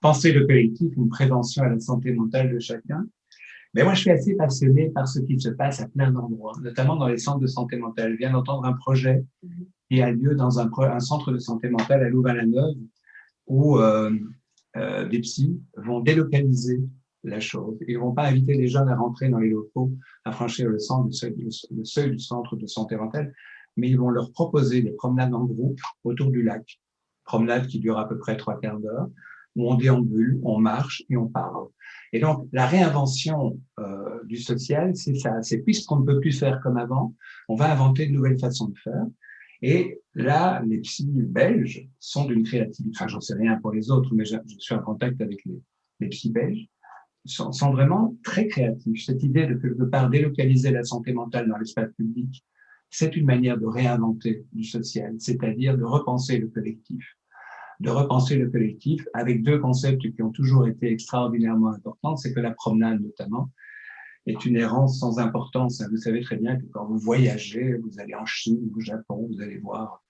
penser le collectif, une prévention à la santé mentale de chacun. Mais moi, je suis assez passionné par ce qui se passe à plein d'endroits, notamment dans les centres de santé mentale. Je viens d'entendre un projet qui a lieu dans un centre de santé mentale à Louvain-la-Neuve où des psys vont délocaliser la chose. Ils ne vont pas inviter les jeunes à rentrer dans les locaux, à franchir le seuil du centre de santé mentale, mais ils vont leur proposer des promenades en groupe autour du lac. Promenades qui durent à peu près 3/4 d'heure, où on déambule, on marche et on parle. Et donc, la réinvention du social, c'est ça. C'est puisqu'on ne peut plus faire comme avant, on va inventer de nouvelles façons de faire. Et là, les psys belges sont d'une créativité. Enfin, j'en sais rien pour les autres, mais je suis en contact avec les psys belges, sont vraiment très créatifs. Cette idée de quelque part délocaliser la santé mentale dans l'espace public, c'est une manière de réinventer du social, c'est-à-dire de repenser le collectif. De repenser le collectif avec deux concepts qui ont toujours été extraordinairement importants, c'est que la promenade notamment est une errance sans importance. Vous savez très bien que quand vous voyagez, vous allez en Chine ou au Japon, vous allez voir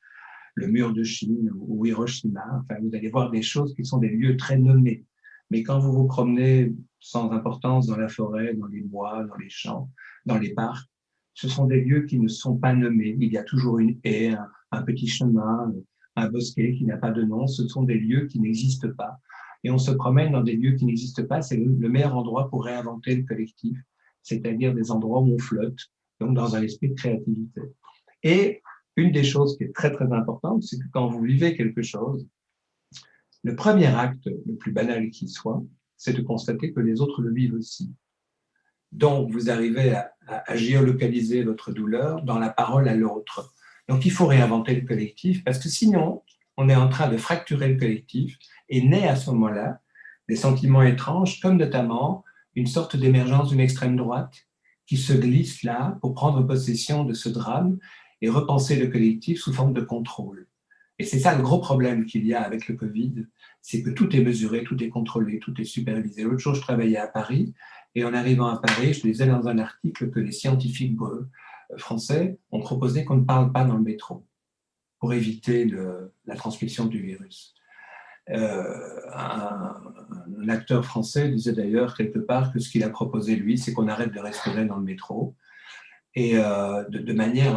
le mur de Chine ou Hiroshima, enfin, vous allez voir des choses qui sont des lieux très nommés. Mais quand vous vous promenez sans importance dans la forêt, dans les bois, dans les champs, dans les parcs, ce sont des lieux qui ne sont pas nommés. Il y a toujours une haie, un petit chemin, un bosquet qui n'a pas de nom. Ce sont des lieux qui n'existent pas. Et on se promène dans des lieux qui n'existent pas. C'est le meilleur endroit pour réinventer le collectif, c'est-à-dire des endroits où on flotte, donc dans un esprit de créativité. Et une des choses qui est très, très importante, c'est que quand vous vivez quelque chose, le premier acte, le plus banal qui soit, c'est de constater que les autres le vivent aussi. Donc, vous arrivez à géolocaliser votre douleur dans la parole à l'autre. Donc, il faut réinventer le collectif parce que sinon, on est en train de fracturer le collectif et naît à ce moment-là des sentiments étranges, comme notamment une sorte d'émergence d'une extrême droite qui se glisse là pour prendre possession de ce drame et repenser le collectif sous forme de contrôle. Et c'est ça le gros problème qu'il y a avec le Covid, c'est que tout est mesuré, tout est contrôlé, tout est supervisé. L'autre jour, je travaillais à Paris, et en arrivant à Paris, je lisais dans un article que les scientifiques français ont proposé qu'on ne parle pas dans le métro pour éviter la transmission du virus. Un acteur français disait d'ailleurs quelque part que ce qu'il a proposé, lui, c'est qu'on arrête de respirer dans le métro, et de manière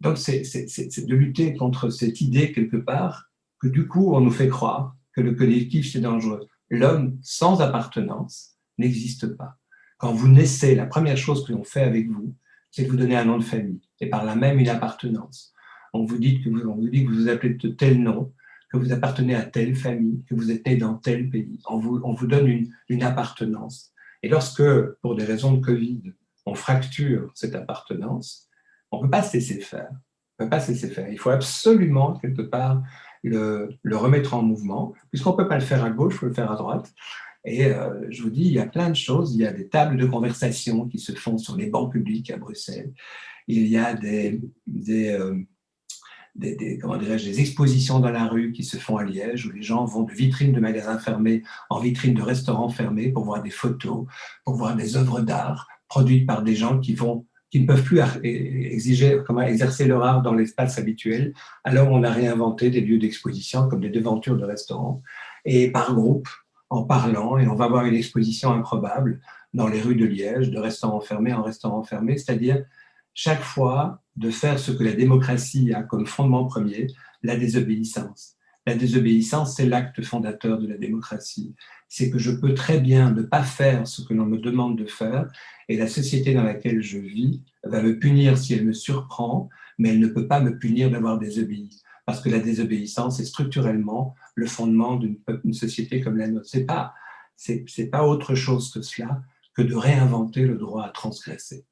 donc, c'est de lutter contre cette idée, quelque part, que du coup, on nous fait croire que le collectif, c'est dangereux. L'homme sans appartenance n'existe pas. Quand vous naissez, la première chose que l'on fait avec vous, c'est de vous donner un nom de famille, et par là même une appartenance. On vous dit que vous vous appelez de tel nom, que vous appartenez à telle famille, que vous êtes né dans tel pays. On vous donne une appartenance. Et lorsque, pour des raisons de Covid, on fracture cette appartenance, on ne peut pas se laisser faire. On peut pas se laisser faire. Il faut absolument, quelque part, le remettre en mouvement, puisqu'on ne peut pas le faire à gauche, il faut le faire à droite. Et je vous dis, il y a plein de choses. Il y a des tables de conversation qui se font sur les bancs publics à Bruxelles. Il y a comment dirais-je, des expositions dans la rue qui se font à Liège, où les gens vont de vitrines de magasins fermés en vitrines de restaurants fermés pour voir des photos, pour voir des œuvres d'art produites par des gens qui ne peuvent plus exercer leur art dans l'espace habituel. Alors on a réinventé des lieux d'exposition comme des devantures de restaurants, et par groupe, en parlant, et on va voir une exposition improbable dans les rues de Liège, de restaurants fermés en restaurants fermés, c'est-à-dire chaque fois de faire ce que la démocratie a comme fondement premier, la désobéissance. La désobéissance, c'est l'acte fondateur de la démocratie. C'est que je peux très bien ne pas faire ce que l'on me demande de faire, et la société dans laquelle je vis va me punir si elle me surprend, mais elle ne peut pas me punir d'avoir désobéi. Parce que la désobéissance est structurellement le fondement d'une société comme la nôtre. C'est pas autre chose que cela, que de réinventer le droit à transgresser.